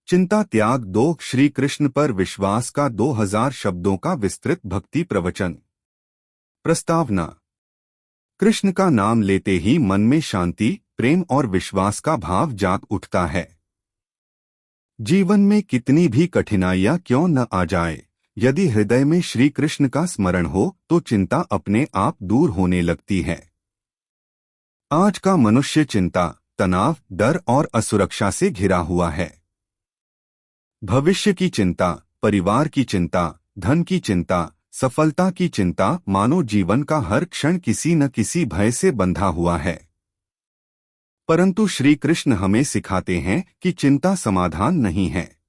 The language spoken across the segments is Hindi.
चिंता त्याग दो। श्री कृष्ण पर विश्वास का 2000 शब्दों का विस्तृत भक्ति प्रवचन। प्रस्तावना। कृष्ण का नाम लेते ही मन में शांति, प्रेम और विश्वास का भाव जाग उठता है। जीवन में कितनी भी कठिनाइयां क्यों न आ जाए, यदि हृदय में श्री कृष्ण का स्मरण हो तो चिंता अपने आप दूर होने लगती है। आज का मनुष्य चिंता, तनाव, डर और असुरक्षा से घिरा हुआ है। भविष्य की चिंता, परिवार की चिंता, धन की चिंता, सफलता की चिंता, मानो जीवन का हर क्षण किसी न किसी भय से बंधा हुआ है। परंतु श्री कृष्ण हमें सिखाते हैं कि चिंता समाधान नहीं है।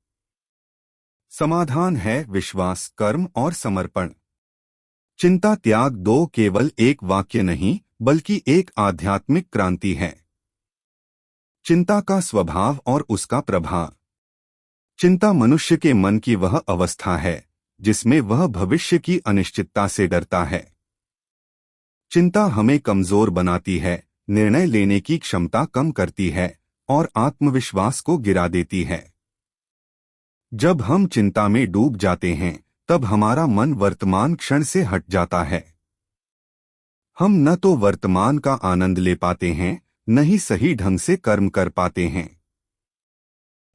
समाधान है विश्वास, कर्म और समर्पण। चिंता त्याग दो केवल एक वाक्य नहीं, बल्कि एक आध्यात्मिक क्रांति है। चिंता का स्वभाव और उसका प्रभाव। चिंता मनुष्य के मन की वह अवस्था है जिसमें वह भविष्य की अनिश्चितता से डरता है। चिंता हमें कमजोर बनाती है, निर्णय लेने की क्षमता कम करती है और आत्मविश्वास को गिरा देती है। जब हम चिंता में डूब जाते हैं, तब हमारा मन वर्तमान क्षण से हट जाता है। हम न तो वर्तमान का आनंद ले पाते हैं, न ही सही ढंग से कर्म कर पाते हैं।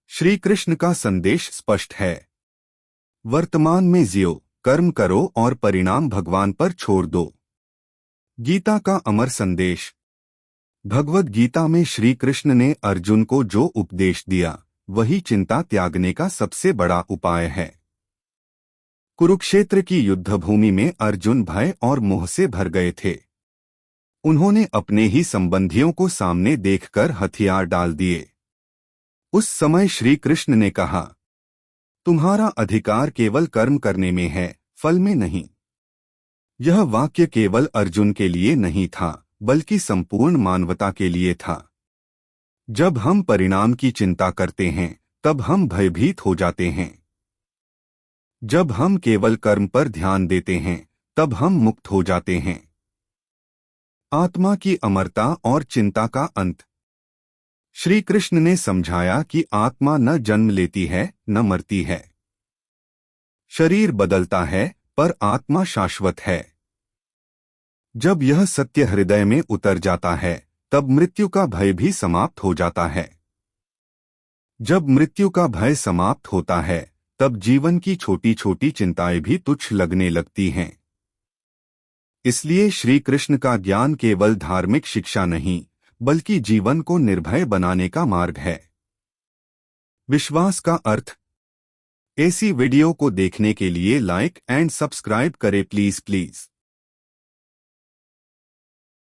श्री कृष्ण का संदेश स्पष्ट है। वर्तमान में जियो, कर्म करो और परिणाम भगवान पर छोड़ दो। गीता का अमर संदेश। भगवद गीता में श्री कृष्ण ने अर्जुन को जो उपदेश दिया, वही चिंता त्यागने का सबसे बड़ा उपाय है। कुरुक्षेत्र की युद्धभूमि में अर्जुन भय और मोह से भर गए थे। उन्होंने अपने ही संबंधियों को सामने देखकर हथियार डाल दिए। उस समय श्री कृष्ण ने कहा, तुम्हारा अधिकार केवल कर्म करने में है, फल में नहीं। यह वाक्य केवल अर्जुन के लिए नहीं था, बल्कि संपूर्ण मानवता के लिए था। जब हम परिणाम की चिंता करते हैं, तब हम भयभीत हो जाते हैं। जब हम केवल कर्म पर ध्यान देते हैं, तब हम मुक्त हो जाते हैं। आत्मा की अमरता और चिंता का अंत। श्री कृष्ण ने समझाया कि आत्मा न जन्म लेती है, न मरती है। शरीर बदलता है, पर आत्मा शाश्वत है। जब यह सत्य हृदय में उतर जाता है, तब मृत्यु का भय भी समाप्त हो जाता है। जब मृत्यु का भय समाप्त होता है, तब जीवन की छोटी छोटी चिंताएं भी तुच्छ लगने लगती हैं। इसलिए श्री कृष्ण का ज्ञान केवल धार्मिक शिक्षा नहीं, बल्कि जीवन को निर्भय बनाने का मार्ग है। विश्वास का अर्थ। ऐसी वीडियो को देखने के लिए लाइक एंड सब्सक्राइब करें प्लीज।